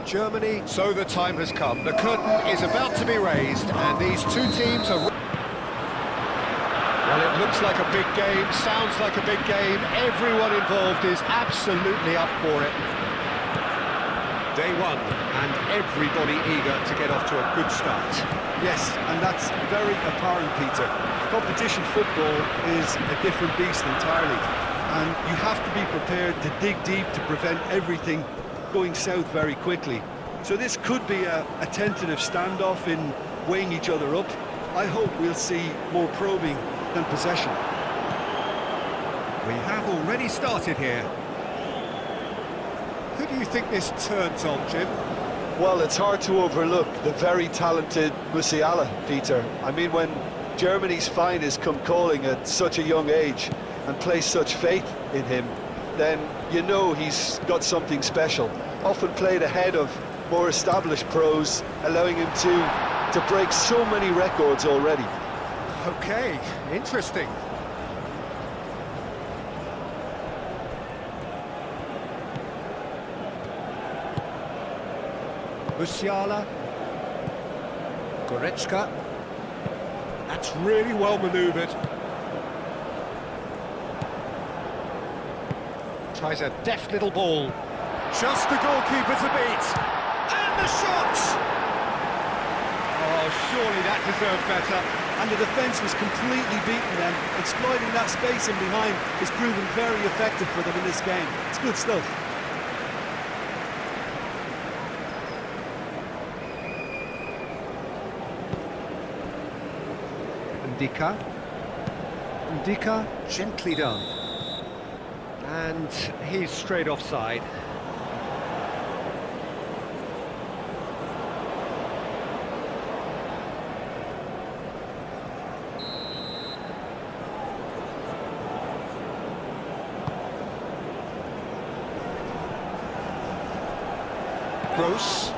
Germany. So the time has come. The curtain is about to be raised, and these two teams are... Well, it looks like a big game, sounds like a big game. Everyone involved is absolutely up for it. Day one, and everybody eager to get off to a good start. Yes, and that's very apparent, Peter. Competition football is a different beast entirely, and you have to be prepared to dig deep to prevent everything going south very quickly. So this could be a tentative standoff in weighing each other up. I hope we'll see more probing than possession. We have already started here. Who do you think this turns on, Jim? Well, it's hard to overlook the very talented Musiala, Peter. I mean, when Germany's finest come calling at such a young age and place such faith in him, then you know he's got something special. Often played ahead of more established pros, allowing him to break so many records already. Okay, interesting. Musiala, Goretzka. That's really well manoeuvred. Tries a deft little ball. Just the goalkeeper to beat. And the shot! Oh, surely that deserved better. And the defence was completely beaten then. Exploiting that space in behind has proven very effective for them in this game. It's good stuff. Ndika, gently done. And he's straight offside. Gross.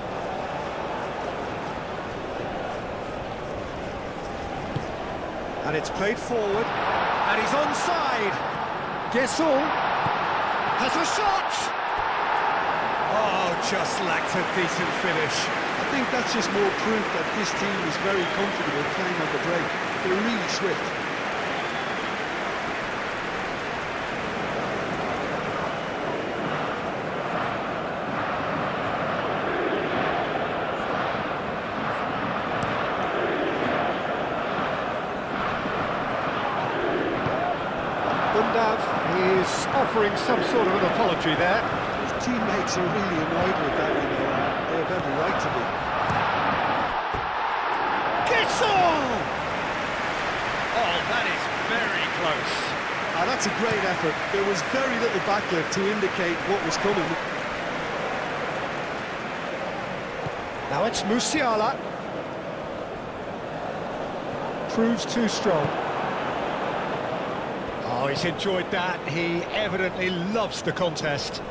And it's played forward, and he's onside. Guessel has a shot! Oh, just lacked a decent finish. I think that's just more proof that this team is very comfortable playing on the break. They're really swift. Is offering some sort of an apology there. His teammates are really annoyed with that, you know. They have every right to be. Kissel! Oh, that is very close. That's a great effort. There was very little backlift to indicate what was coming. Now it's Musiala. Proves too strong. Oh, he's enjoyed that. He evidently loves the contest.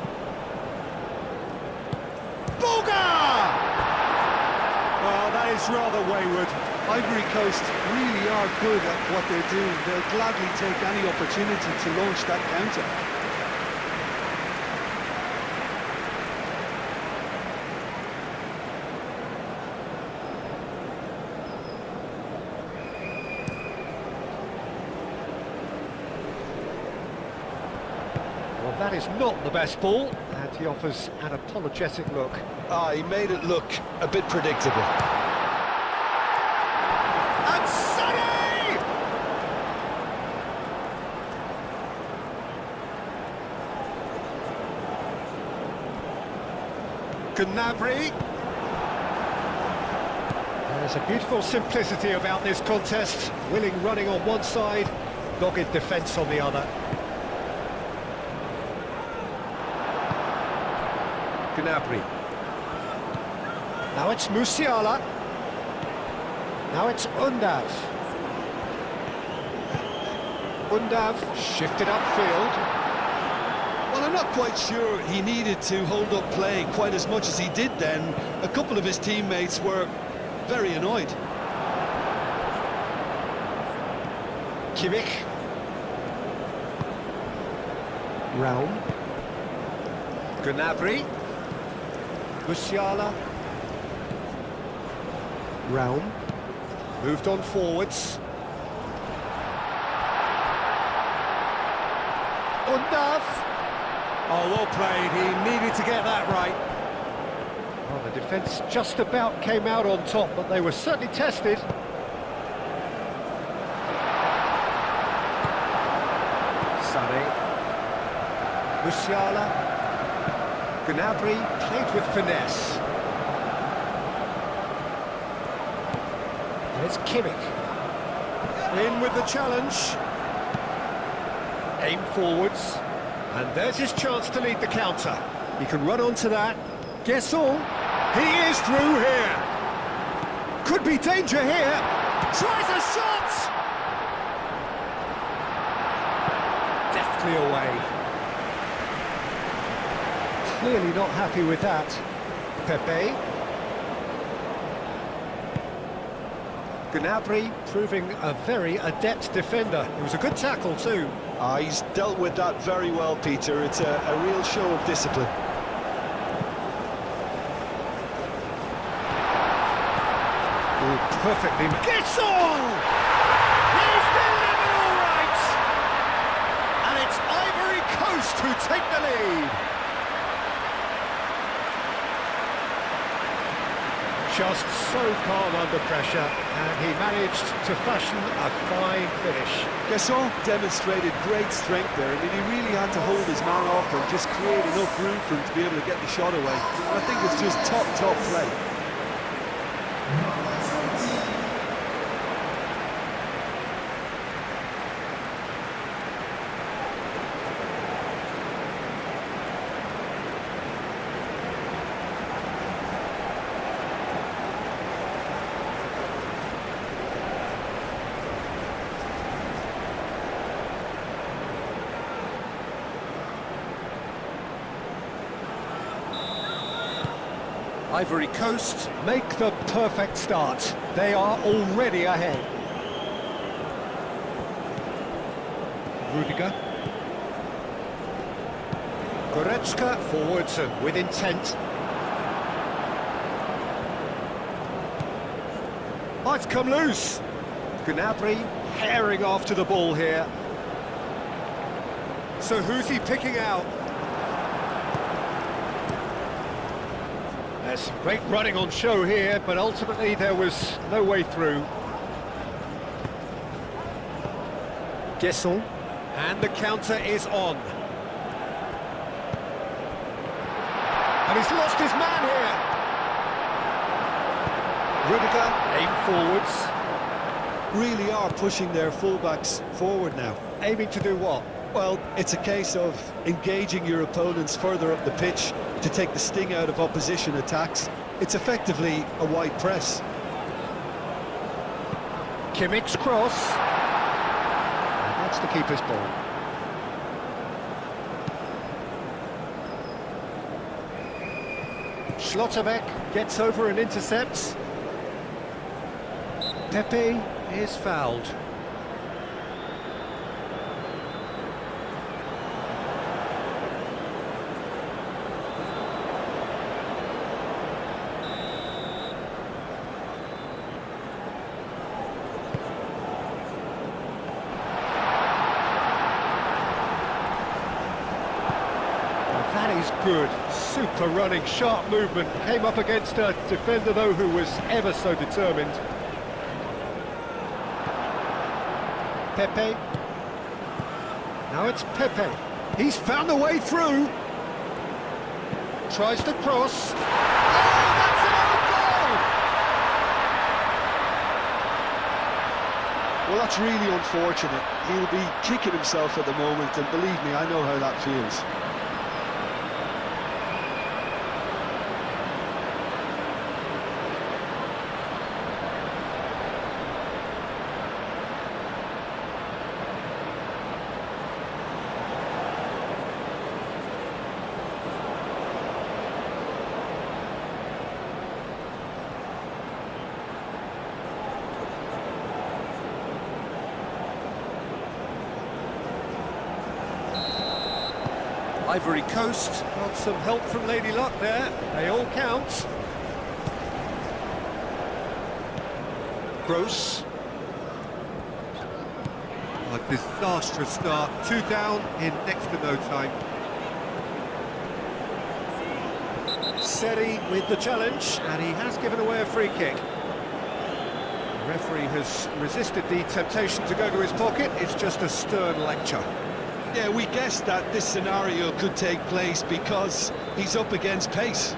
Boga! Well, that is rather wayward. Ivory Coast really are good at what they're doing. They'll gladly take any opportunity to launch that counter. Well, that is not the best ball, and he offers an apologetic look. He made it look a bit predictable. And Sonny! Gnabry. There's a beautiful simplicity about this contest. Willing running on one side, dogged defence on the other. Gnabry. Now it's Musiala. Now it's Undav. Undav shifted upfield. Well, I'm not quite sure he needed to hold up play quite as much as he did then. A couple of his teammates were very annoyed. Kimmich. Raum. Gnabry. Musiala. Realm. Moved on forwards. Undav. Oh, well played. He needed to get that right. Well, the defence just about came out on top, but they were certainly tested. Sané. Musiala. Gnabry played with finesse. And it's Kimmich. In with the challenge. Aim forwards. And there's his chance to lead the counter. He can run onto that. Guess all. He is through here. Could be danger here. Tries a shot. Deftly away. Clearly not happy with that. Pepe. Gnabry proving a very adept defender. It was a good tackle too. He's dealt with that very well, Peter. It's a real show of discipline. Oh, perfectly. Gasol! He's delivered all right! And it's Ivory Coast who take the lead. Just so calm under pressure, and he managed to fashion a fine finish. Gasol demonstrated great strength there. I mean, he really had to hold his man off and just create enough room for him to be able to get the shot away. And I think it's just top play. Ivory Coast make the perfect start. They are already ahead. Rudiger. Goretzka forwards and with intent. Oh, it's come loose. Gnabry herring after the ball here. So who's he picking out? There's some great running on show here, but ultimately there was no way through. Gasol, and the counter is on. And he's lost his man here. Rudiger, aim forwards. Really are pushing their fullbacks forward now. Aiming to do what? Well, it's a case of engaging your opponents further up the pitch to take the sting out of opposition attacks. It's effectively a wide press. Kimmich's cross. And that's the keeper's ball. Schlotterbeck gets over and intercepts. Pepe is fouled. That is good, super running, sharp movement. Came up against a defender though who was ever so determined. Pepe. Now it's Pepe. He's found a way through. Tries to cross. Oh, that's an own goal! Well, that's really unfortunate. He'll be kicking himself at the moment, and believe me, I know how that feels. Ivory Coast got some help from Lady Luck there. They all count. Gross. A disastrous start. 2 down in next to no time. Seri with the challenge, and he has given away a free kick. The referee has resisted the temptation to go to his pocket. It's just a stern lecture. Yeah, we guessed that this scenario could take place because he's up against pace.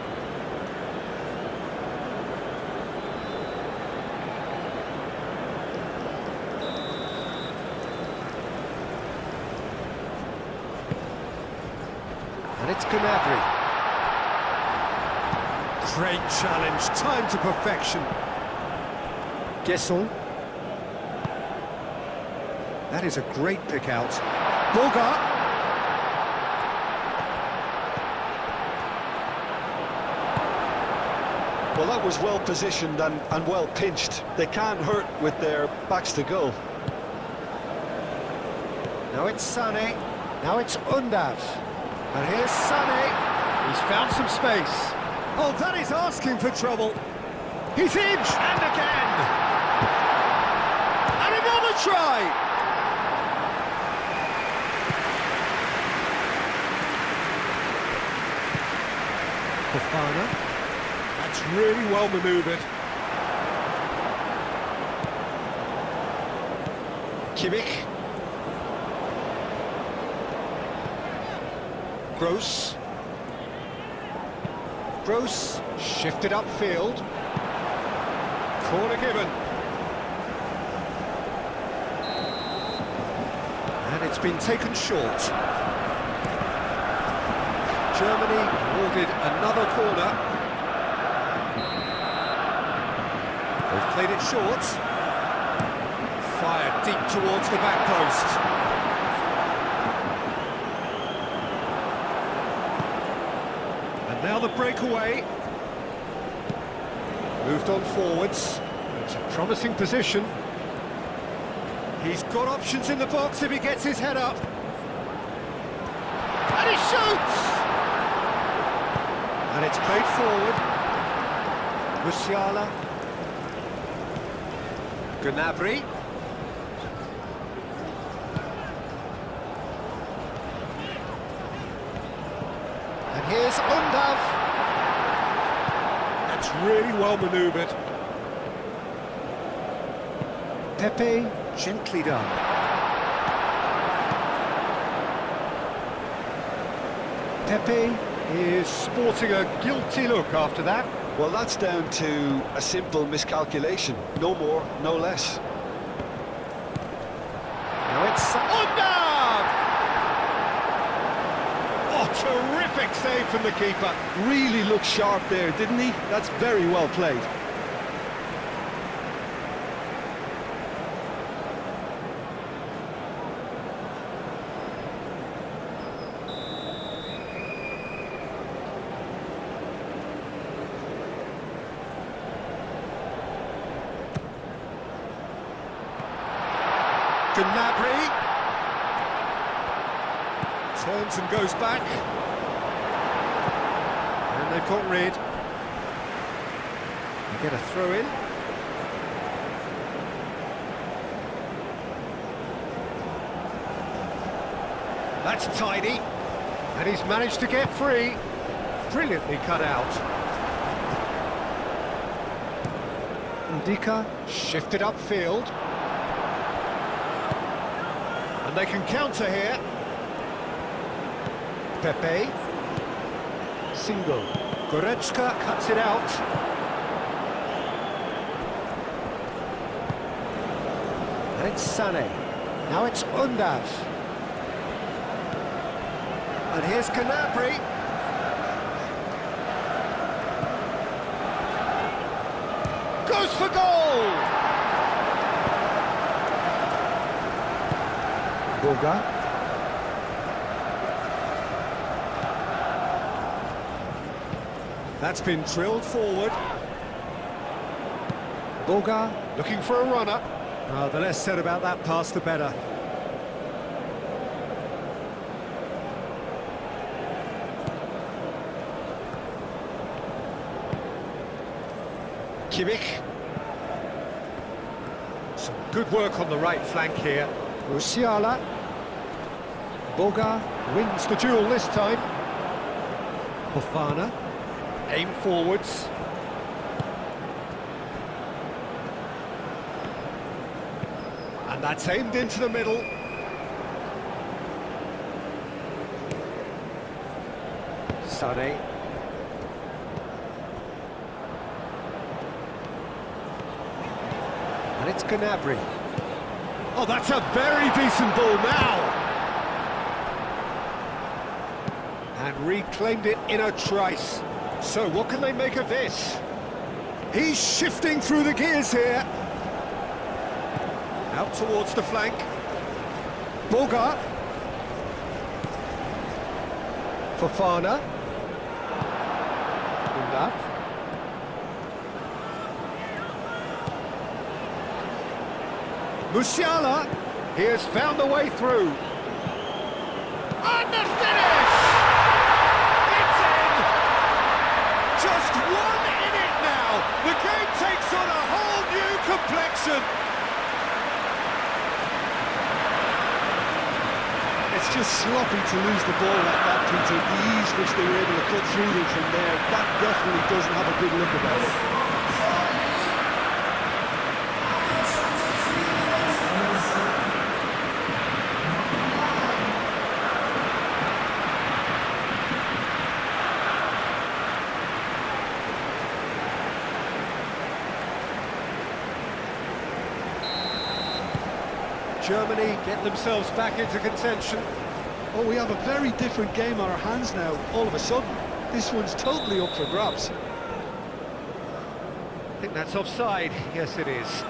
And it's Gnabry. Great challenge, time to perfection. Guesson. That is a great pick out. Bogart. Well, that was well positioned and well pinched. They can't hurt with their backs to goal. Now it's Sané. Now it's Undav. And here's Sané. He's found some space. Oh, that is asking for trouble. He's in, and again. And another try. Fofana. That's really well manoeuvred. Kimmich. Gross. Gross shifted upfield. Corner given. And it's been taken short. Germany awarded another corner. They've played it short. Fired deep towards the back post. And now the breakaway. Moved on forwards. It's a promising position. He's got options in the box if he gets his head up. And he shoots! And it's played forward. Musiala. Gnabry. And here's Undav. That's really well manoeuvred. Pepe, gently done. Pepe is sporting a guilty look after that. Well, that's down to a simple miscalculation. No more, no less. Now it's Undav! Oh, terrific save from the keeper. Really looked sharp there, didn't he? That's very well played. Gnabry turns and goes back, and they've got rid. They get a throw in. That's tidy, and he's managed to get free. Brilliantly cut out. Ndika shifted upfield. And they can counter here. Pepe. Single. Goretzka cuts it out. And it's Sané. Now it's Undav. And here's Gnabry. Goes for goal! Boga. That's been drilled forward. Boga looking for a runner. The less said about that pass, the better. Kimmich. Some good work on the right flank here. Musiala. Boga wins the duel this time. Fofana. Aim forwards. And that's aimed into the middle. Sané. And it's Gnabry. Oh, that's a very decent ball now. And reclaimed it in a trice. So what can they make of this? He's shifting through the gears here. Out towards the flank. Boga. Fofana. Undaf. Musiala. He has found a way through. And the finish! It's in! Just one in it now. The game takes on a whole new complexion. It's just sloppy to lose the ball like that, Peter. The ease which they were able to cut through them from there, that definitely doesn't have a good look about it. Germany get themselves back into contention. Oh, we have a very different game on our hands now, all of a sudden. This one's totally up for grabs. I think that's offside. Yes, it is.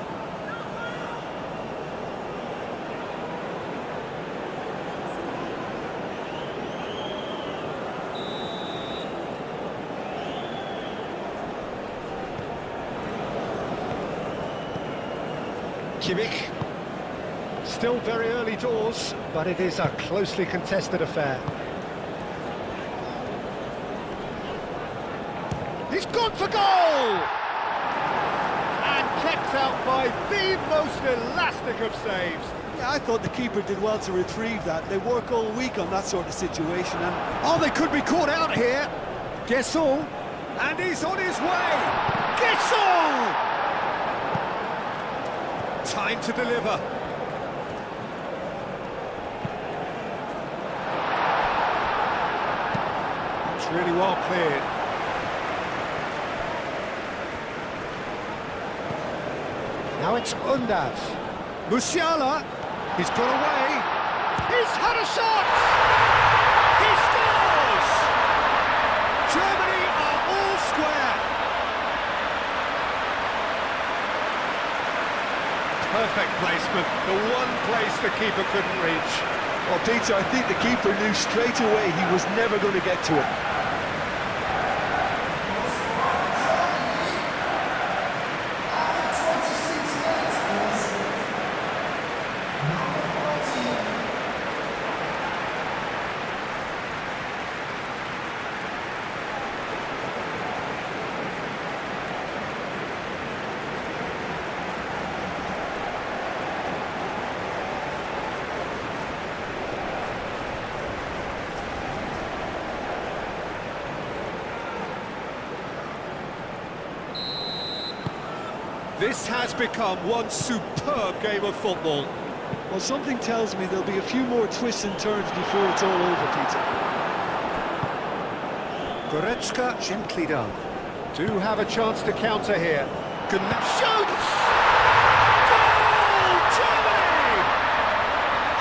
Kimmich. Still very early doors, but it is a closely contested affair. He's gone for goal! And kept out by the most elastic of saves. Yeah, I thought the keeper did well to retrieve that. They work all week on that sort of situation, and oh, they could be caught out here. Guessall, and he's on his way. Guessall! Time to deliver. It's really well cleared. Now it's Undaf. Musiala, he's got away. He's had a shot! He scores! Germany are all square. Perfect placement, the one place the keeper couldn't reach. well, Peter, I think the keeper knew straight away he was never going to get to it. This has become one superb game of football. Well, something tells me there'll be a few more twists and turns before it's all over, Peter. Goretzka gently done. Do have a chance to counter here. Shoots! Goal! Germany!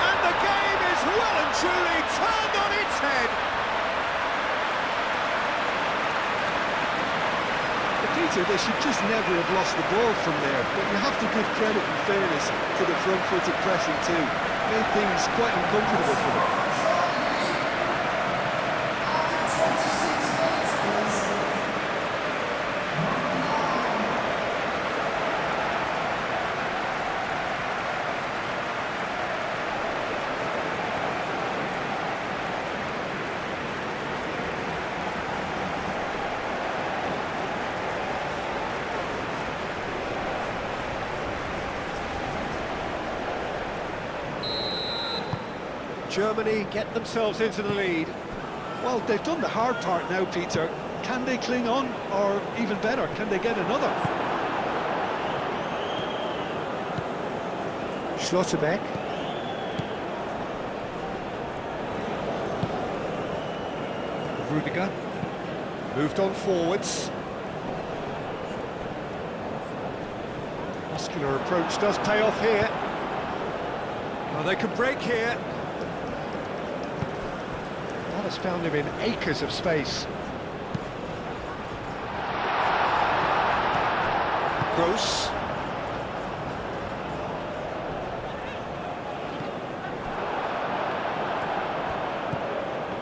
And the game is well and truly turned on its head. Peter, they should just never have lost the ball from there, but you have to give credit and fairness to the front-footed pressing too. Made things quite uncomfortable for them. Germany get themselves into the lead. Well, they've done the hard part now, Peter. Can they cling on, or even better, can they get another? Schlotterbeck. Rudiger. Moved on forwards. Muscular approach does pay off here. Well, they can break here. That has found him in acres of space. Gross.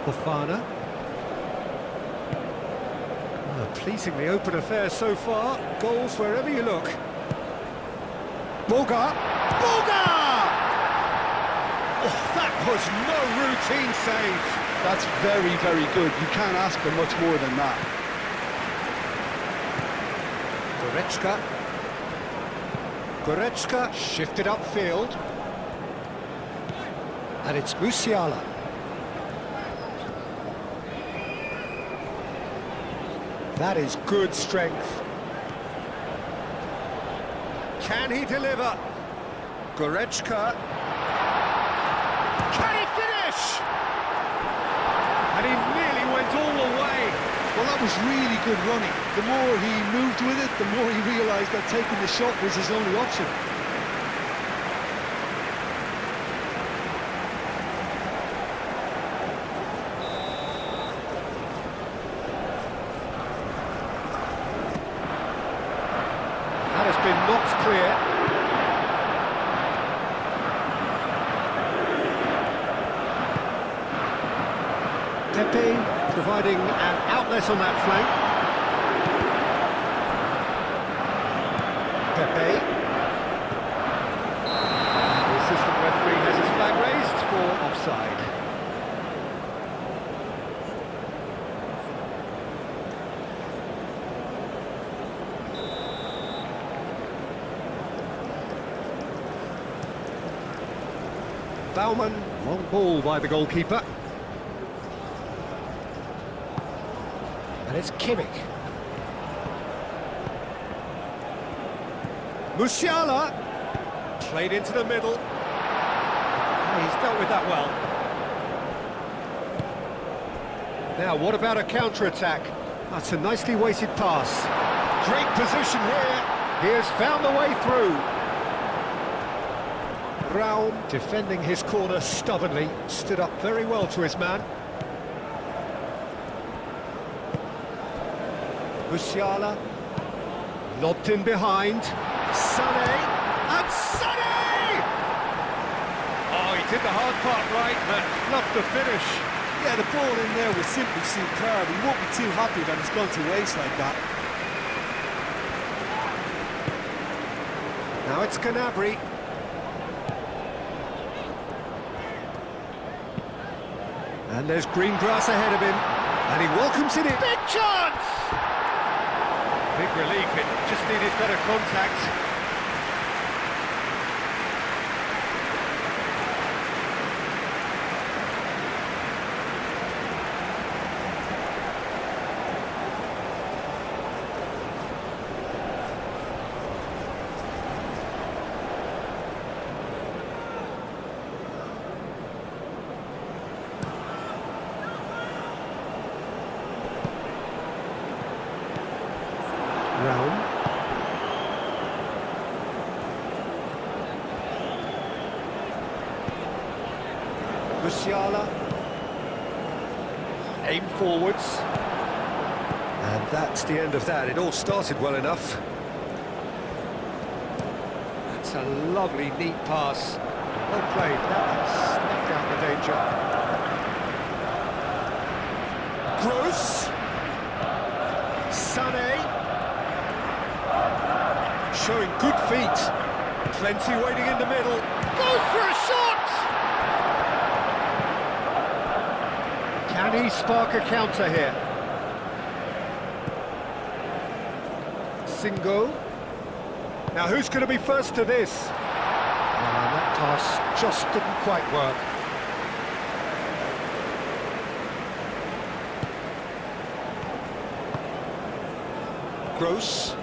Fofana. Pleasingly open affair so far. Goals wherever you look. Boga! Boga! Oh, that was no routine save. That's very, very good. You can't ask for much more than that. Goretzka shifted upfield. And it's Musiala. That is good strength. Can he deliver? Goretzka. Can he finish? And he nearly went all the way. Well, that was really good running. The more he moved with it, the more he realised that taking the shot was his only option. That has been knocked clear. Pepe providing an outlet on that flank. Pepe. The assistant referee has his flag raised for offside. Baumann, long ball by the goalkeeper. And it's Kimmich. Musiala, played into the middle. He's dealt with that well. Now, what about a counter-attack? That's a nicely weighted pass. Great position here. He has found the way through. Raum, defending his corner stubbornly, stood up very well to his man. Musiala, lobbed in behind. Sané, and Sané! Oh, he did the hard part right, and fluffed the finish. Yeah, the ball in there was simply superb. He won't be too happy that it's gone to waste like that. Now it's Gnabry. And there's green grass ahead of him, and he welcomes it in. Big chance! Big relief, it just needed better contact. Raum. Musiala. Aim forwards. And that's the end of that. It all started well enough. That's a lovely, neat pass. Well played. That snuffed out the danger. Gross. Sané. Showing good feet. Plenty waiting in the middle. Goes for a shot! Can he spark a counter here? Singo. Now who's going to be first to this? That pass just didn't quite work. Gross.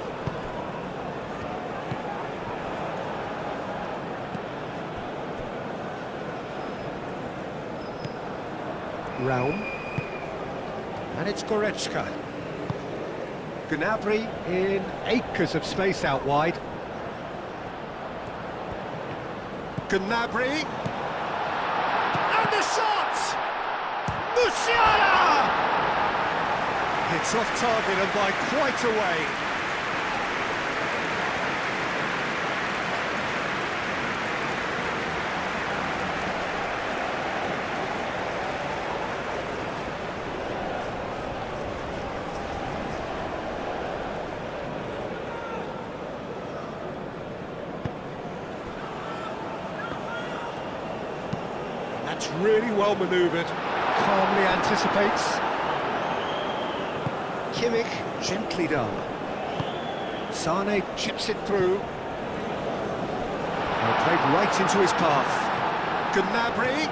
Raum. And it's Goretzka. Gnabry in acres of space out wide. Gnabry. And the shot! Musiala! It's off target and by quite a way. That's really well manoeuvred. Calmly anticipates. Kimmich, gently done. Sane chips it through. Well, played right into his path. Gnabry.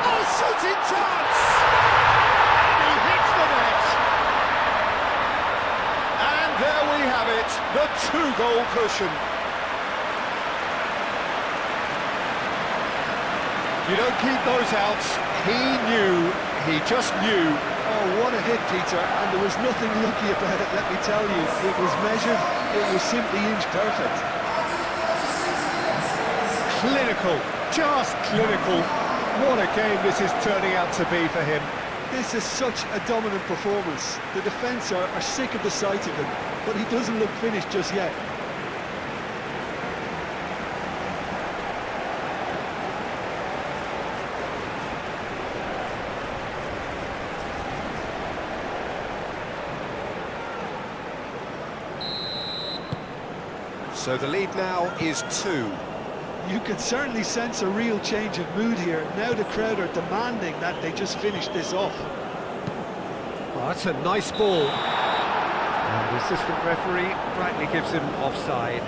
Oh, shooting chance! And he hits the net. And there we have it, the two-goal cushion. You don't keep those out. He knew, he just knew. Oh, what a hit, Peter, and there was nothing lucky about it, let me tell you. It was measured, it was simply inch perfect. Clinical, just clinical. What a game this is turning out to be for him. This is such a dominant performance. The defence are sick of the sight of him, but he doesn't look finished just yet. So the lead now is 2. You can certainly sense a real change of mood here. Now the crowd are demanding that they just finish this off. Well, that's a nice ball. And the assistant referee rightly gives him offside.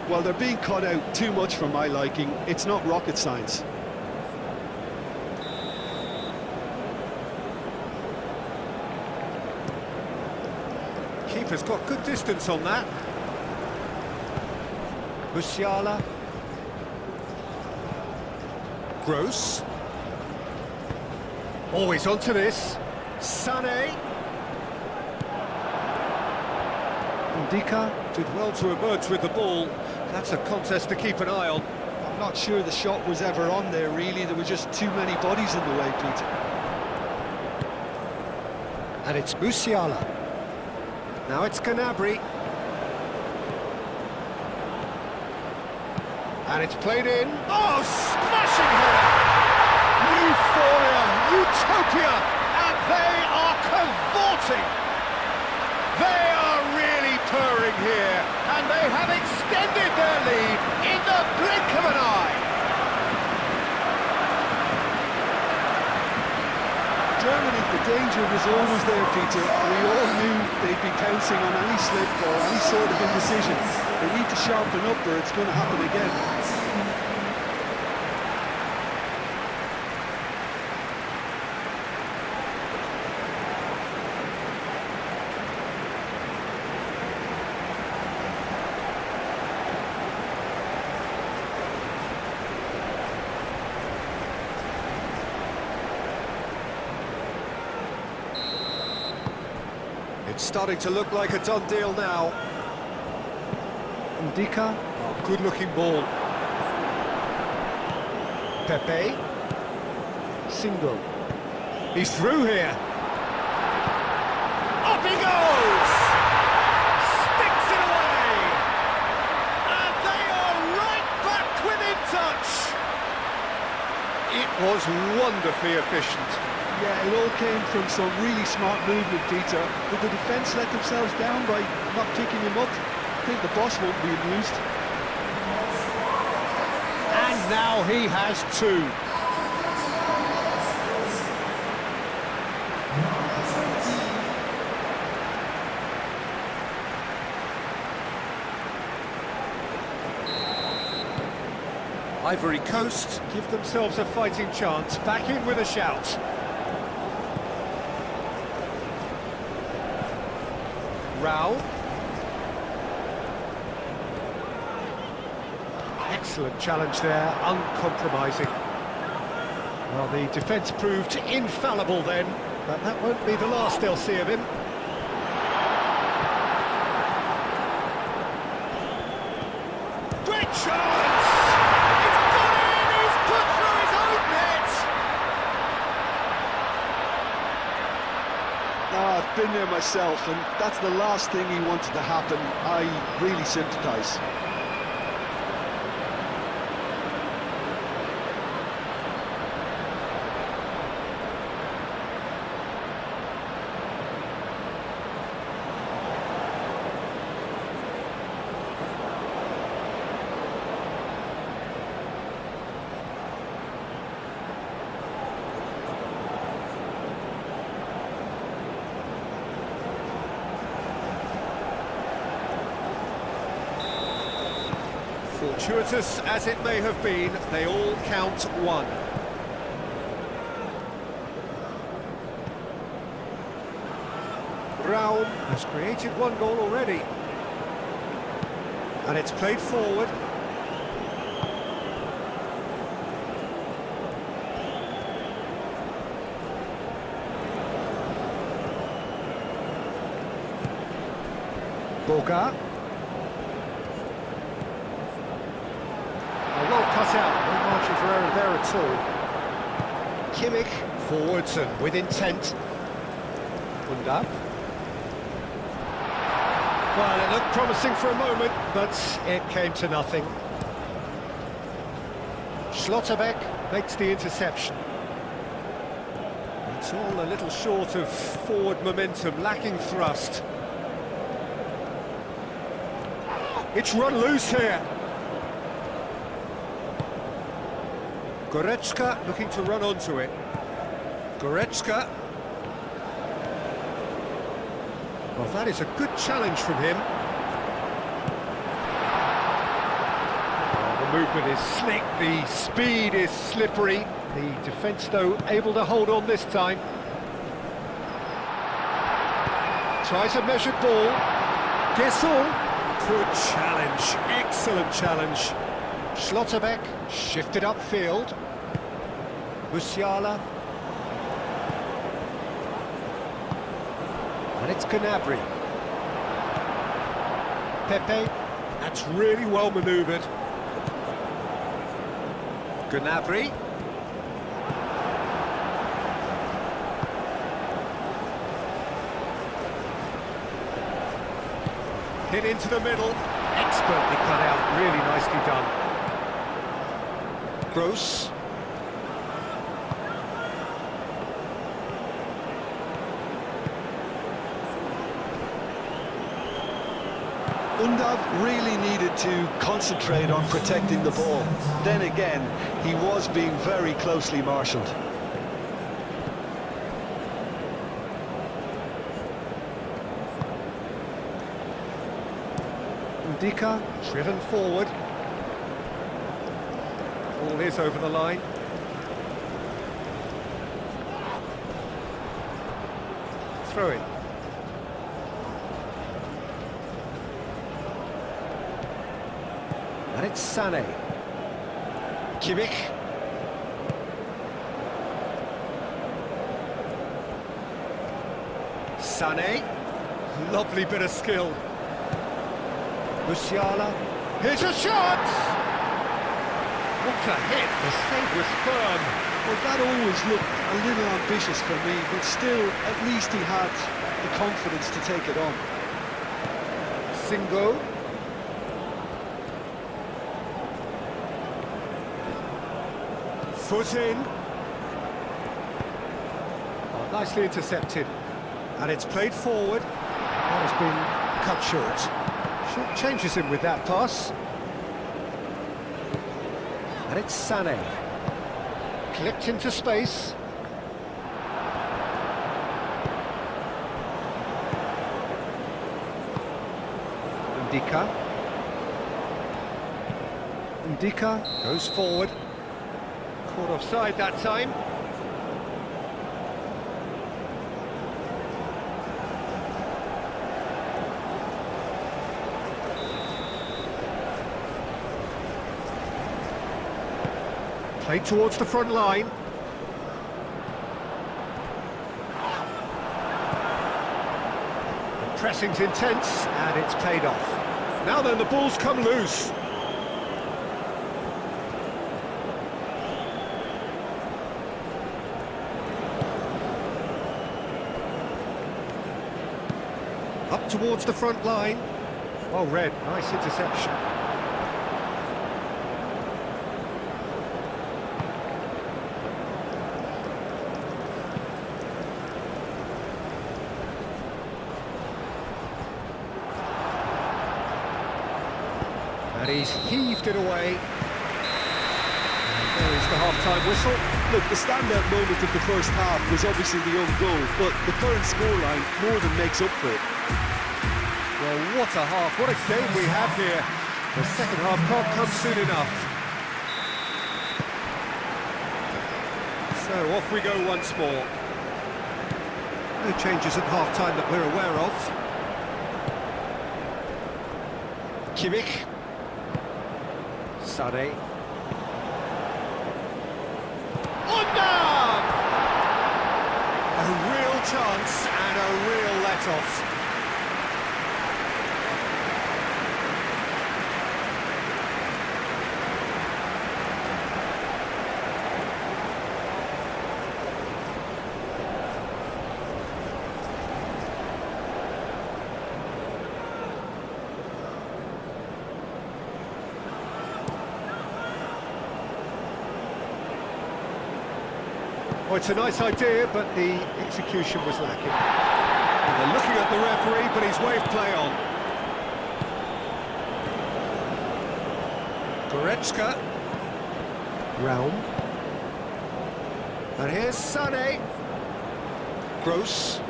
Well, they're being cut out too much for my liking. It's not rocket science. Keeper's got good distance on that. Musiala. Gross. Always onto this. Sané. Ndika did well to emerge with the ball. That's a contest to keep an eye on. I'm not sure the shot was ever on there, really. There were just too many bodies in the way, Peter. And it's Musiala. Now it's Gnabry. And it's played in. Oh, smashing header! Euphoria, utopia, and they are cavorting. They are really purring here, and they have extended their lead in the blink of an eye. Germany, the danger was always there, Peter. We all knew they'd be pouncing on any slip or any sort of indecision. They need to sharpen up or it's going to happen again. It's starting to look like a done deal now. Ndika, oh, good-looking ball. Pepe. Single. He's through here. Up he goes! Sticks it away! And they are right back within touch! It was wonderfully efficient. Yeah, it all came from some really smart movement, Peter. Did the defence let themselves down by not picking him up? I think the boss won't be amused. And now he has 2. Ivory Coast give themselves a fighting chance, back in with a shout. Rao. Excellent challenge there, uncompromising. Well, the defence proved infallible then, but that won't be the last they'll see of him. Great chance! It's gone in! He's put through his own net! I've been there myself, and that's the last thing he wanted to happen. I really sympathise. Fortuitous as it may have been, they all count one. Raum has created one goal already. And it's played forward. Boga. Well cut out, no margin for error there at all. Kimmich forwards and with intent. Undav. Well, it looked promising for a moment, but it came to nothing. Schlotterbeck makes the interception. It's all a little short of forward momentum, lacking thrust. It's run loose here. Goretzka looking to run onto it. Goretzka. Well, that is a good challenge from him. Well, the movement is slick, the speed is slippery. The defence, though, able to hold on this time. Tries a measured ball. Gesson. Good challenge, excellent challenge. Schlotterbeck shifted upfield. Musiala. And it's Gnabry. Pepe. That's really well manoeuvred. Gnabry. Hit into the middle. Expertly cut out, really nicely done. Gross. Undav really needed to concentrate on protecting the ball. Then again, he was being very closely marshalled. Ndika, driven forward. Ball is over the line. Throw in. And it's Sané. Kimmich. Sané. Lovely bit of skill. Musiala. Here's a shot! What a hit! The save was firm. Well, that always looked a little ambitious for me, but still, at least he had the confidence to take it on. Singo. Foot in. Oh, nicely intercepted. And it's played forward. That has been cut short. Short changes him with that pass. And it's Sané. Clipped into space. Ndika. Ndika goes forward. Caught offside that time. Played towards the front line. The pressing's intense, and it's paid off. Now then, the ball's come loose. Up towards the front line. Well read, nice interception. And he's heaved it away. And there is the half-time whistle. Look, the standout moment of the first half was obviously the own goal, but the current scoreline more than makes up for it. Well, what a half, what a game we have here. The second half can't come soon enough. So off we go once more. No changes at half-time that we're aware of. Kimmich. Sané. Undav! A real chance and a real let-off. Well, it's a nice idea, but the execution was lacking. Well, they're looking at the referee, but he's waved play on. Goretzka. Raum. And here's Sané. Gross.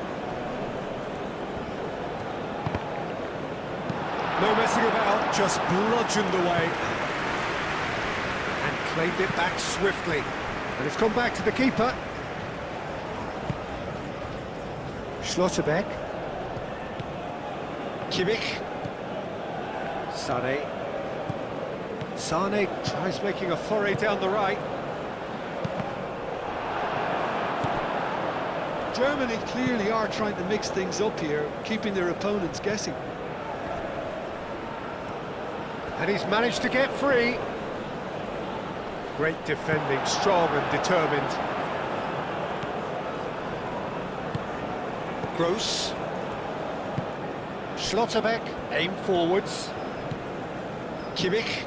No messing about, just bludgeoned away. And claimed it back swiftly. And it's gone back to the keeper. Schlotterbeck. Kimmich. Sané. Sané tries making a foray down the right. Germany clearly are trying to mix things up here, keeping their opponents guessing. And he's managed to get free. Great defending, strong and determined. Gross. Schlotterbeck, aim forwards. Kimmich.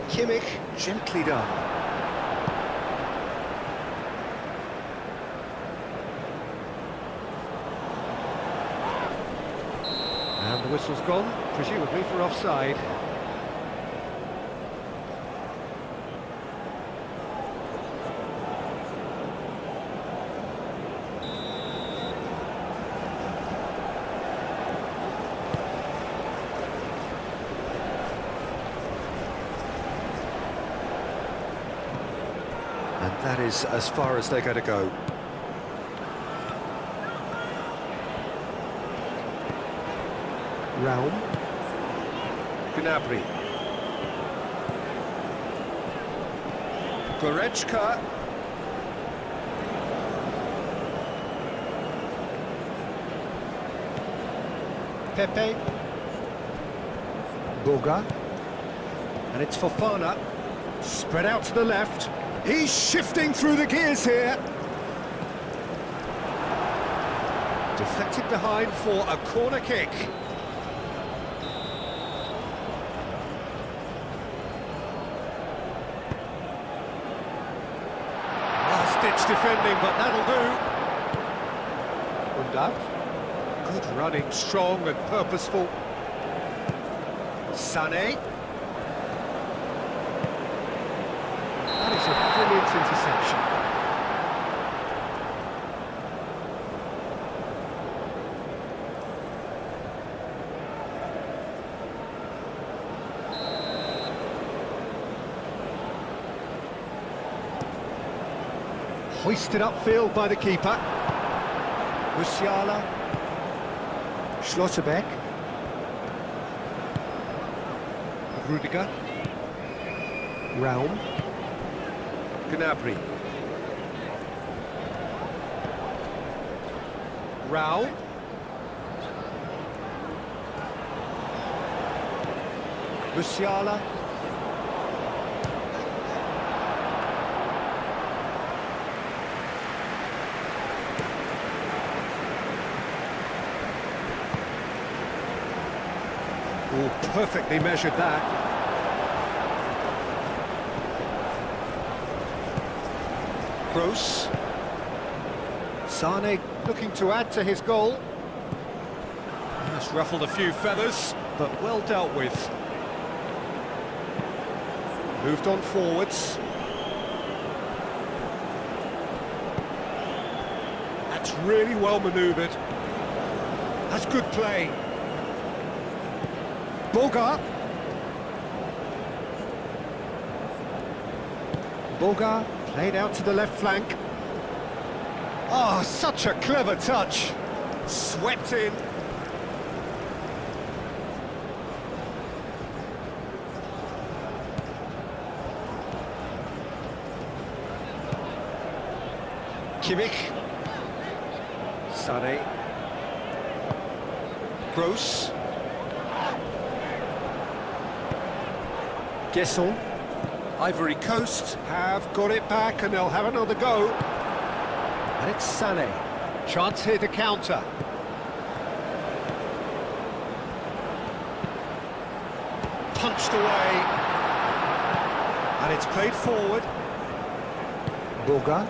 Kimmich, gently done. And the whistle's gone, presumably for offside. And that is as far as they're going to go. Raum. Gnabry. Goretzka. Pepe. Boga. And it's Fofana. Spread out to the left. He's shifting through the gears here. Deflected behind for a corner kick. Last-ditch defending, but that'll do. Undav. Good running, strong and purposeful. Sané. That is a brilliant interception. Hoisted upfield by the keeper. Musiala. Schlotterbeck. Rudiger. Raum. Gnabry. Raum. Musiala. Oh, perfectly measured that. Kroos. Sane looking to add to his goal. Has ruffled a few feathers, but well dealt with. Moved on forwards. That's really well manoeuvred. That's good play. Boga. Boga played out to the left flank. Oh, such a clever touch. Swept in. Kimmich. Sane. Kroos. Gesson. Ivory Coast have got it back and they'll have another go. And it's Sane. Chance here to counter. Punched away. And it's played forward. Boga.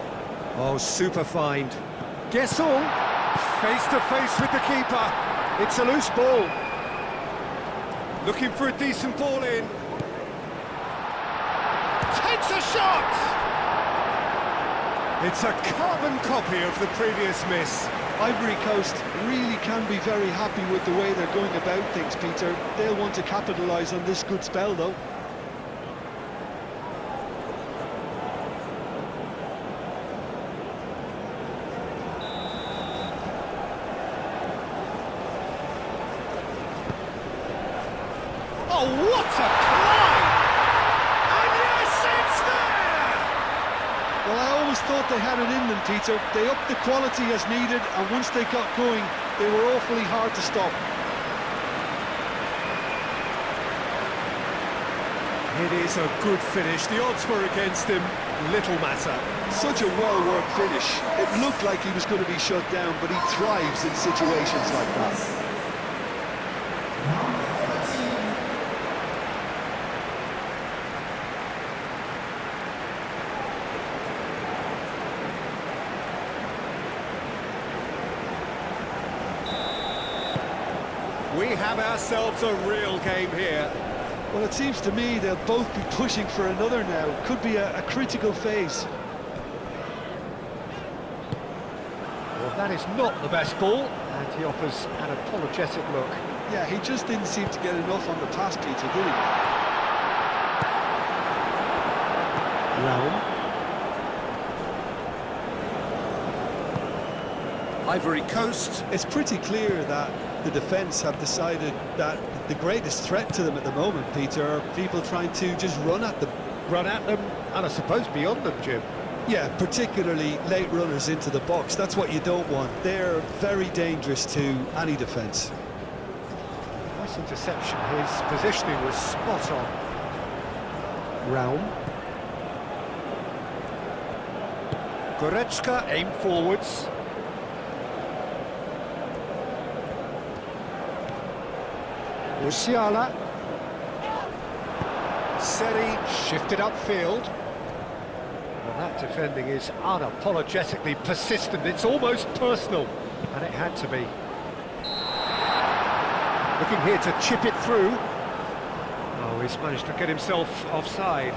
Oh, super find. Gesson. Face to face with the keeper. It's a loose ball. Looking for a decent ball in. Takes a shot! It's a carbon copy of the previous miss. Ivory Coast really can be very happy with the way they're going about things, Peter. They'll want to capitalise on this good spell, though. Oh, what a climb! And yes, it's there! Well, I always thought they had it in them, Peter. They upped the quality as needed, and once they got going, they were awfully hard to stop. It is a good finish. The odds were against him. Little matter. Such a well-worked finish. It looked like he was going to be shut down, but he thrives in situations like that. We have ourselves a real game here. Well, it seems to me they'll both be pushing for another now. Could be a critical phase. Well, that is not the best ball, and he offers an apologetic look. Yeah, he just didn't seem to get enough on the pass, Peter, did he? Raum. Ivory Coast. It's pretty clear that the defence have decided that the greatest threat to them at the moment, Peter, are people trying to just run at them. Run at them, and I suppose beyond them, Jim. Yeah, particularly late runners into the box. That's what you don't want. They're very dangerous to any defence. Nice interception. His positioning was spot on. Raum. Goretzka aimed forwards. Musiala. Seri shifted upfield. Well, that defending is unapologetically persistent. It's almost personal, and it had to be. Looking here to chip it through. Oh, he's managed to get himself offside.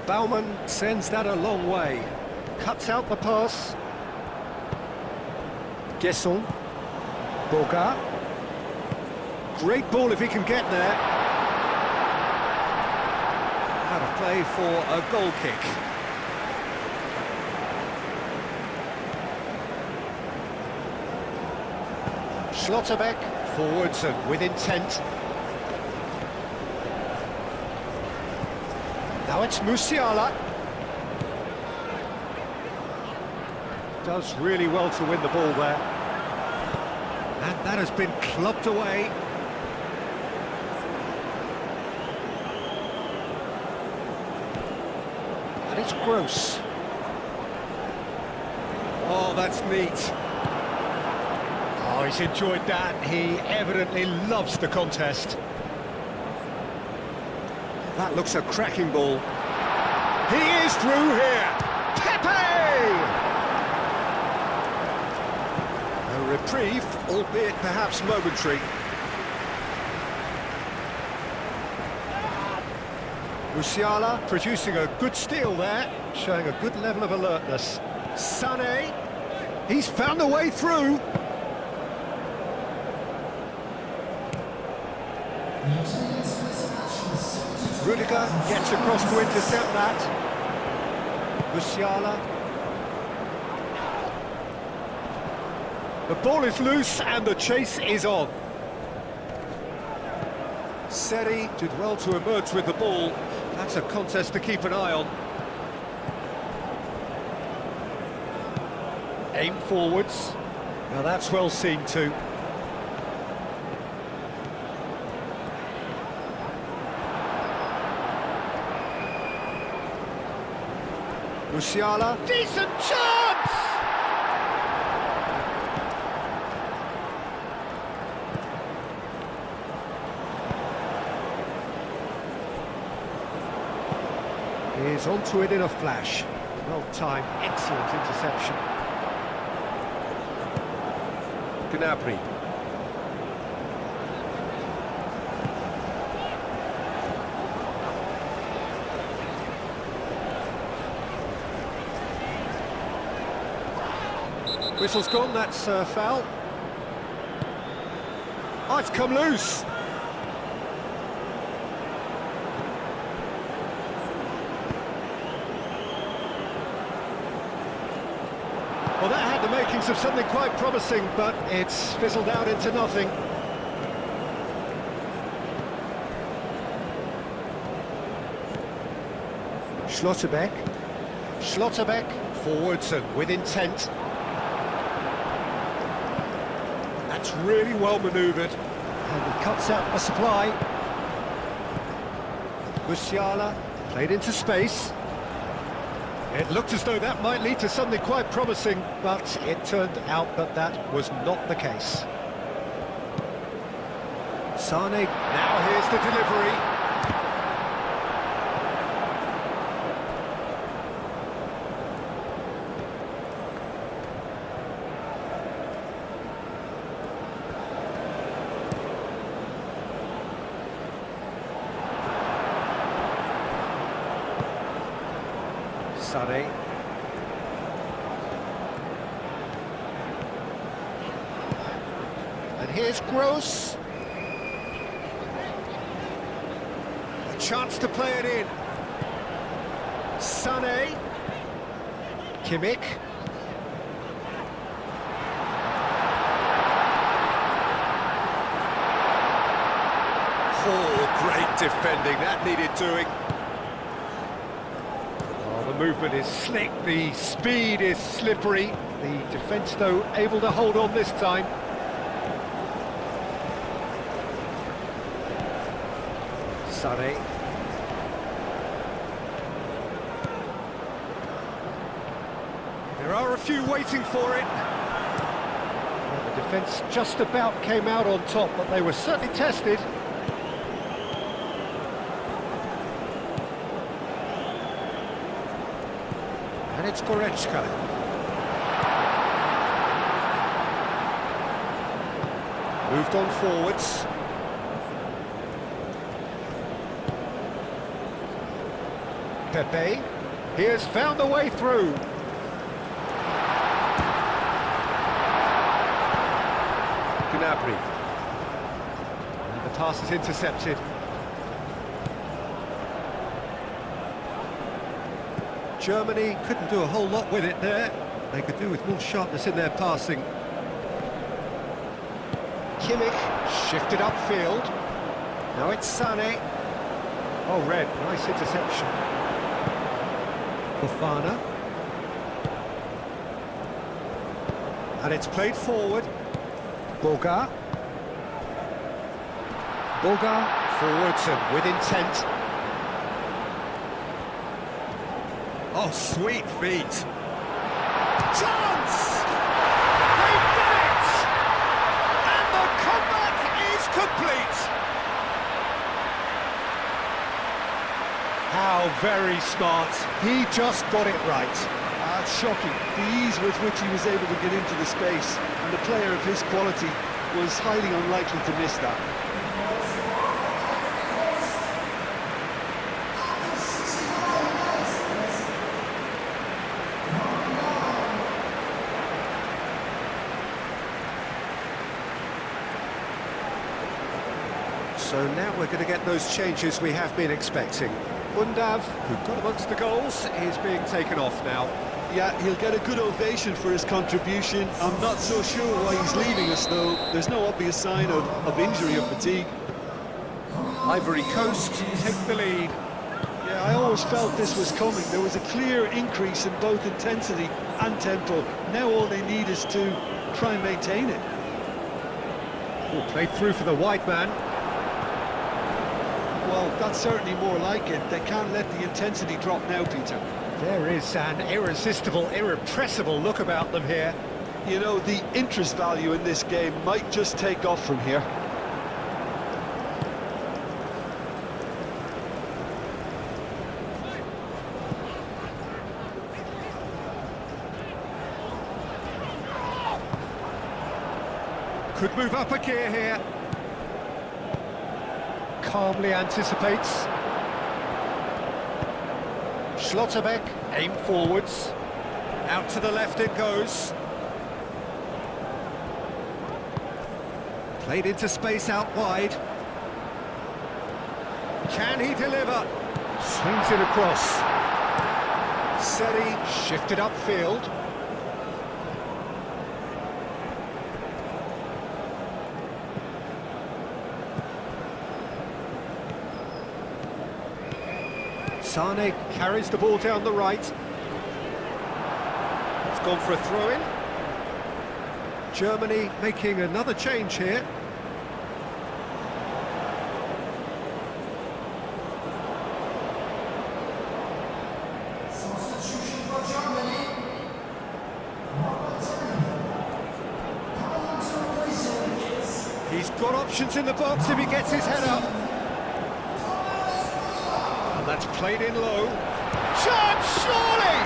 Baumann sends that a long way. Cuts out the pass. Gesson. Boga. Great ball if he can get there. Out of play for a goal kick. Schlotterbeck, forwards and with intent. Now it's Musiala. Does really well to win the ball there. And that has been clubbed away. And it's Gross. Oh, that's neat. Oh, he's enjoyed that. He evidently loves the contest. That looks a cracking ball. He is through here. Pepe! A reprieve, albeit perhaps momentary. Musiala producing a good steal there, showing a good level of alertness. Sané, he's found a way through. Rudiger gets across to intercept that. Musiala. The ball is loose and the chase is on. Seri did well to emerge with the ball. That's a contest to keep an eye on. Aim forwards. Now that's well seen too. Musiala, decent chance! He's onto it in a flash. Well timed, excellent interception. Gnabry. Whistle's gone, that's foul. Oh, it's come loose. Well, that had the makings of something quite promising, but it's fizzled out into nothing. Schlotterbeck. Schlotterbeck, forwards and with intent. That's really well manoeuvred. And he cuts out the supply. Musiala played into space. It looked as though that might lead to something quite promising, but it turned out that that was not the case. Sané, now here's the delivery. Sané. And here's Gross. A chance to play it in. Sané. Kimmich. Oh, great defending. That needed doing. The movement is slick, the speed is slippery. The defence, though, able to hold on this time. Sané. There are a few waiting for it. Well, the defence just about came out on top, but they were certainly tested. And it's Goretzka. Moved on forwards. Pepe. He has found a way through. Gnabry. And the pass is intercepted. Germany couldn't do a whole lot with it there. They could do with more sharpness in their passing. Kimmich shifted upfield. Now it's Sané. Oh, red, nice interception. Fofana. And it's played forward. Boga. Boga forwards and with intent. Oh, sweet feet. Chance! They've done it! And the comeback is complete! How very smart. He just got it right. It's shocking, the ease with which he was able to get into the space, and a player of his quality was highly unlikely to miss that. So now we're going to get those changes we have been expecting. Undav, who got amongst the goals, is being taken off now. Yeah, he'll get a good ovation for his contribution. I'm not so sure why he's leaving us, though. There's no obvious sign of injury or fatigue. Ivory Coast take the lead. Yeah, I always felt this was coming. There was a clear increase in both intensity and tempo. Now all they need is to try and maintain it. Oh, played through for the wide man. Well, that's certainly more like it. They can't let the intensity drop now, Peter. There is an irresistible, irrepressible look about them here. You know, the interest value in this game might just take off from here. Could move up a gear here. Calmly anticipates. Schlotterbeck, aim forwards. Out to the left it goes. Played into space out wide. Can he deliver? Swings it across. Seri shifted upfield. Sané carries the ball down the right. It's gone for a throw-in. Germany making another change here. He's got options in the box if he gets his head up. That's played in low. Chance, surely!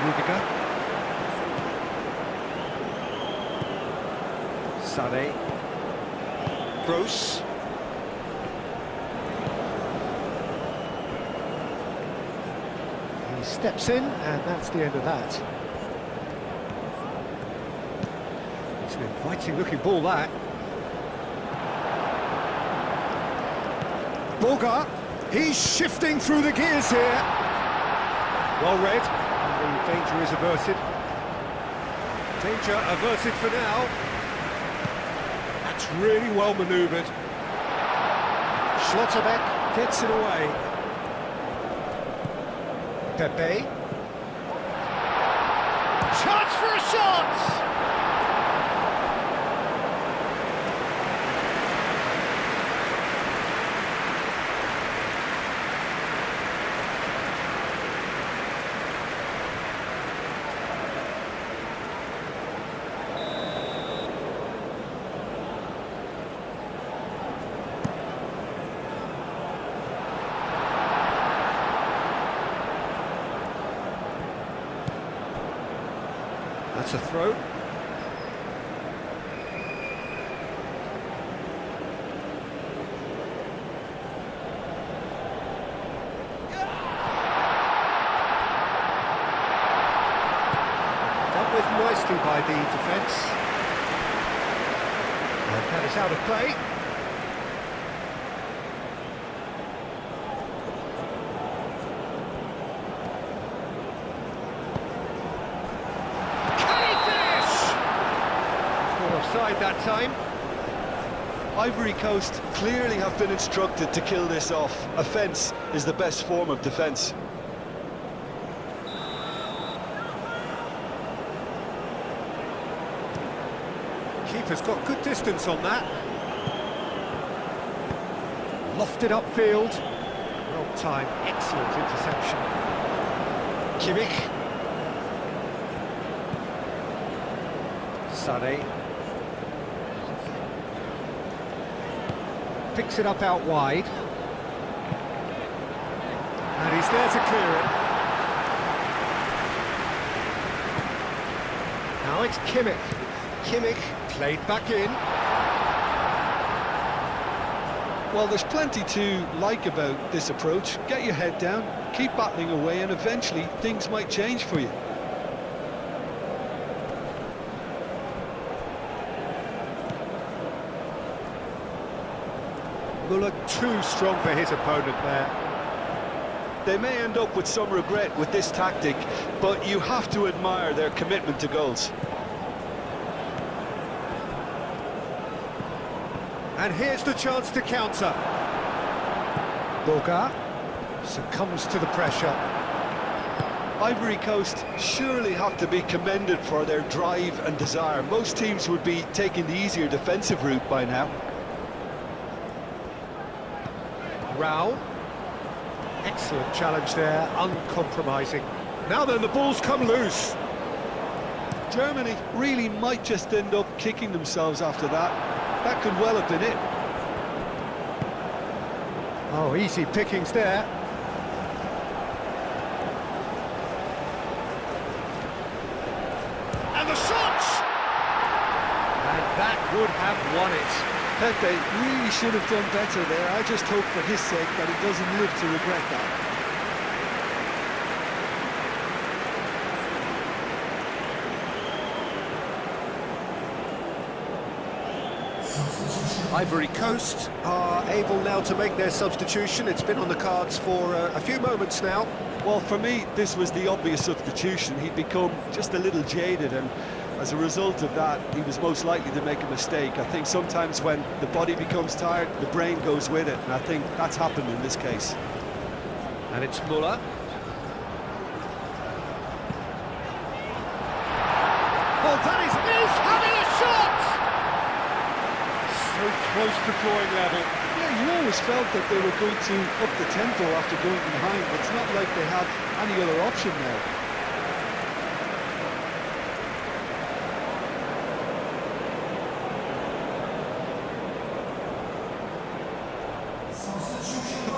Rudiger. Sané. Gross. He steps in, and that's the end of that. It's an inviting looking ball, that. Boga, he's shifting through the gears here. Well read, and the danger is averted. Danger averted for now. That's really well manoeuvred. Schlotterbeck gets it away. Pepe. Chance for a shot! That's a throw. Dealt with nicely by the defence. And that is out of play. offside that time. Ivory Coast clearly have been instructed to kill this off. Offence is the best form of defence. Keeper's got good distance on that. Lofted upfield. Well timed, excellent interception. Kimmich. Sané. Picks it up out wide. And he's there to clear it. Now it's Kimmich. Kimmich played back in. Well, there's plenty to like about this approach. Get your head down, keep battling away, and eventually things might change for you. Muller too strong for his opponent there. They may end up with some regret with this tactic, but you have to admire their commitment to goals. And here's the chance to counter. Boga succumbs to the pressure. Ivory Coast surely have to be commended for their drive and desire. Most teams would be taking the easier defensive route by now. Rao. Excellent challenge there, uncompromising. Now then, the ball's come loose. Germany really might just end up kicking themselves after that. That could well have been it. Oh, easy pickings there. And the shots! And that would have won it. Pepe really should have done better there. I just hope for his sake that he doesn't live to regret that. Ivory Coast are able now to make their substitution. It's been on the cards for a few moments now. Well, for me, this was the obvious substitution. He'd become just a little jaded, and as a result of that, he was most likely to make a mistake. I think sometimes when the body becomes tired, the brain goes with it, and I think that's happened in this case. And it's Muller. Oh, that is having a shot! So close to drawing level. Yeah, you always felt that they were going to up the tempo after going behind, but it's not like they have any other option now.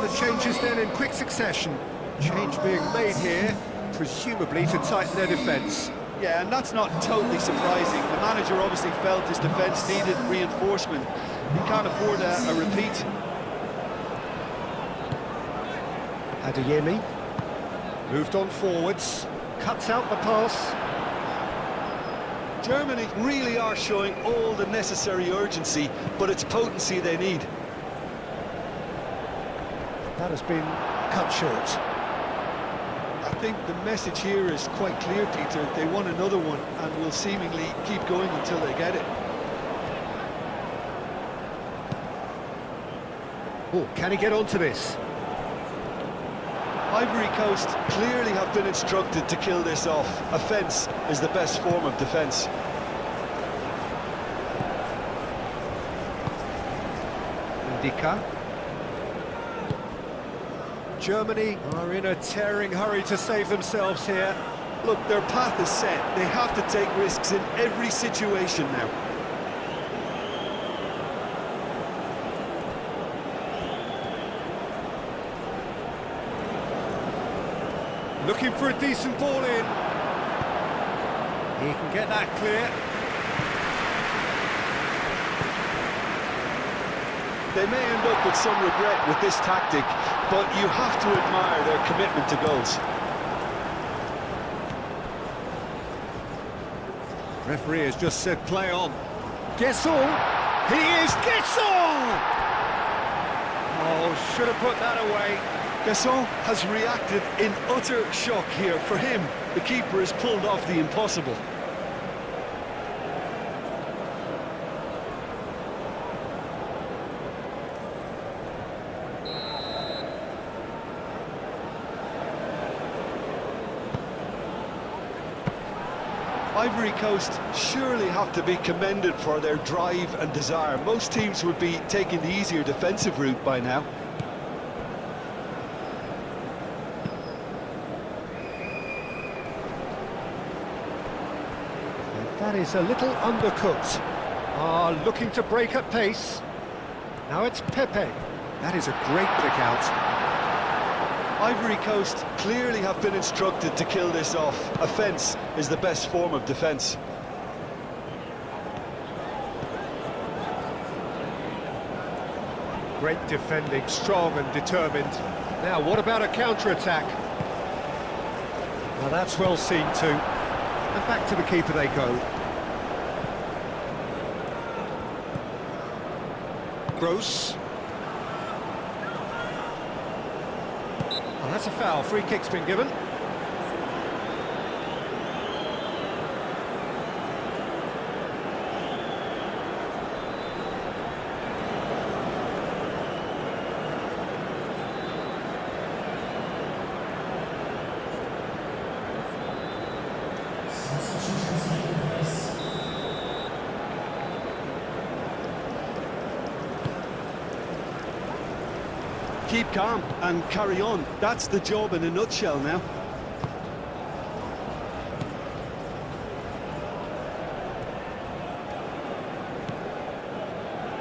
The changes then in quick succession. Change being made here, presumably to tighten their defence. Yeah, and that's not totally surprising. The manager obviously felt his defence needed reinforcement. He can't afford a repeat. Adeyemi moved on forwards, cuts out the pass. Germany really are showing all the necessary urgency, but it's potency they need. That has been cut short. I think the message here is quite clear, Peter. They want another one and will seemingly keep going until they get it. Oh, can he get onto this? Ivory Coast clearly have been instructed to kill this off. Offence is the best form of defence. Indica. Germany are in a tearing hurry to save themselves here. Look, their path is set. They have to take risks in every situation now. Looking for a decent ball in. He can get that clear. They may end up with some regret with this tactic, but you have to admire their commitment to goals. Referee has just said play on. Guessall! He is Guessall! Oh, should have put that away. Gasson has reacted in utter shock here. For him, the keeper has pulled off the impossible. Ivory Coast surely have to be commended for their drive and desire. Most teams would be taking the easier defensive route by now. That is a little undercooked. Looking to break at pace. Now it's Pepe. That is a great pick out. Ivory Coast clearly have been instructed to kill this off. Offence is the best form of defence. Great defending, strong and determined. Now, what about a counter-attack? Now, that's well seen too. And back to the keeper they go. Gross. Oh, that's a foul. Free kick's been given. Keep calm and carry on. That's the job in a nutshell now.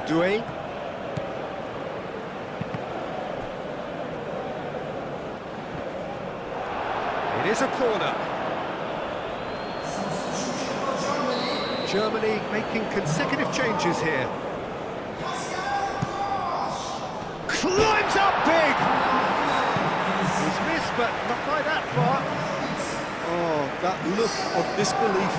Doué. It is a corner. Germany making consecutive changes here. Climbs up big! He's missed, but not by that far. Oh, that look of disbelief.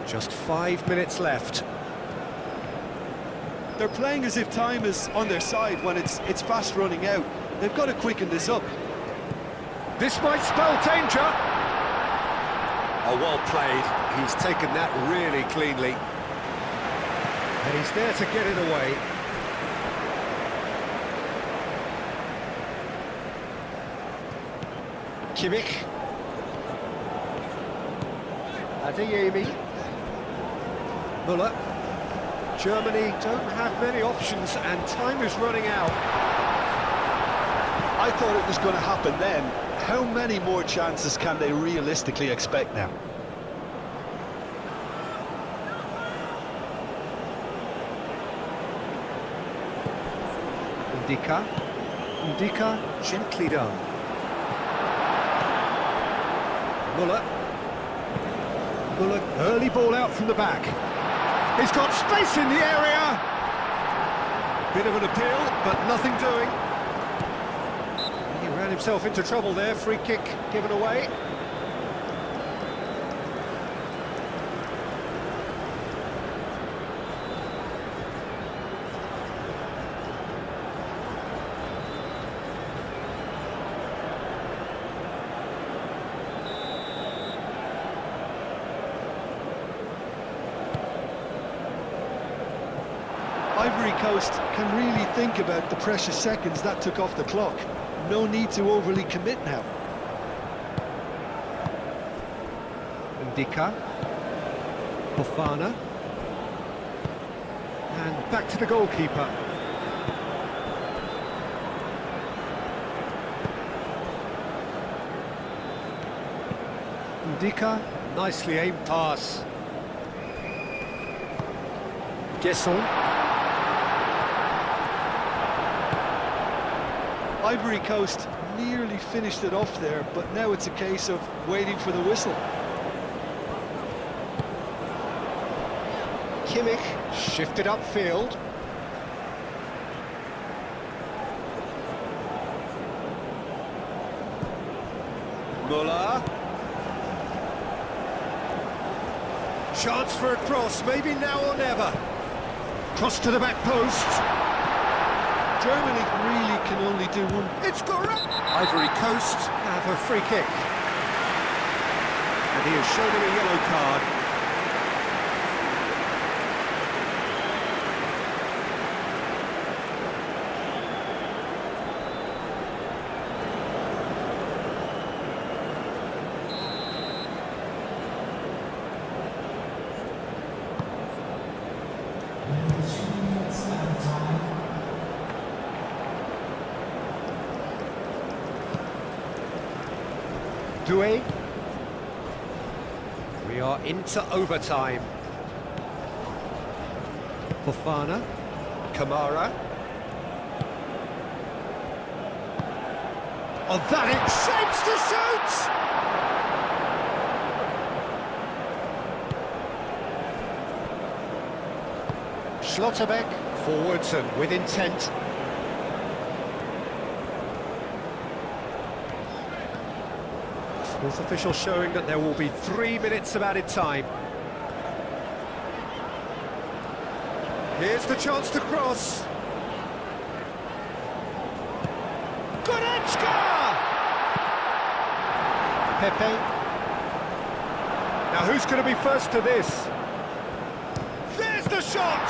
Just 5 minutes left. They're playing as if time is on their side when it's fast running out. They've got to quicken this up. This might spell danger. Oh, well played. He's taken that really cleanly. And he's there to get it away. Kimmich. Adeyemi. Müller. Germany don't have many options and time is running out. I thought it was going to happen then. How many more chances can they realistically expect now? Ndika, gently done. Müller, early ball out from the back. He's got space in the area. Bit of an appeal, but nothing doing. He ran himself into trouble there. Free kick given away. Ivory Coast can really think about the precious seconds that took off the clock. No need to overly commit now. Ndika. Fofana. And back to the goalkeeper. Ndika, nicely aimed pass. Gesson. Ivory Coast nearly finished it off there, but now it's a case of waiting for the whistle. Kimmich shifted upfield. Müller. Chance for a cross, maybe now or never. Cross to the back post. Germany really can only do one. It's correct. Ivory Coast have a free kick. And he has shown him a yellow card. Doué. We are into overtime. Fofana. Kamara. Oh, that it shapes to shoot! Schlotterbeck, forwards and with intent. Fourth official showing that there will be 3 minutes of added time. Here's the chance to cross. Pepe. Now who's going to be first to this? There's the shot!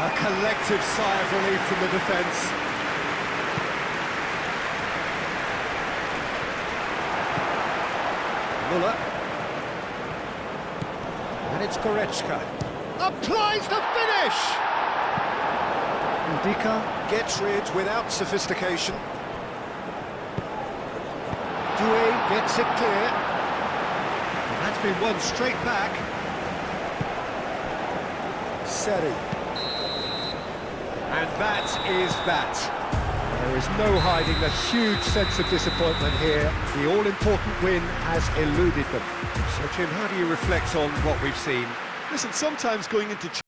A collective sigh of relief from the defence. Muller. And it's Goretzka. Applies the finish! Ndika gets rid without sophistication. Doué gets it clear. And that's been won straight back. Seri. And that is that. There is no hiding the huge sense of disappointment here. The all-important win has eluded them. So, Jim, how do you reflect on what we've seen? Listen, sometimes going into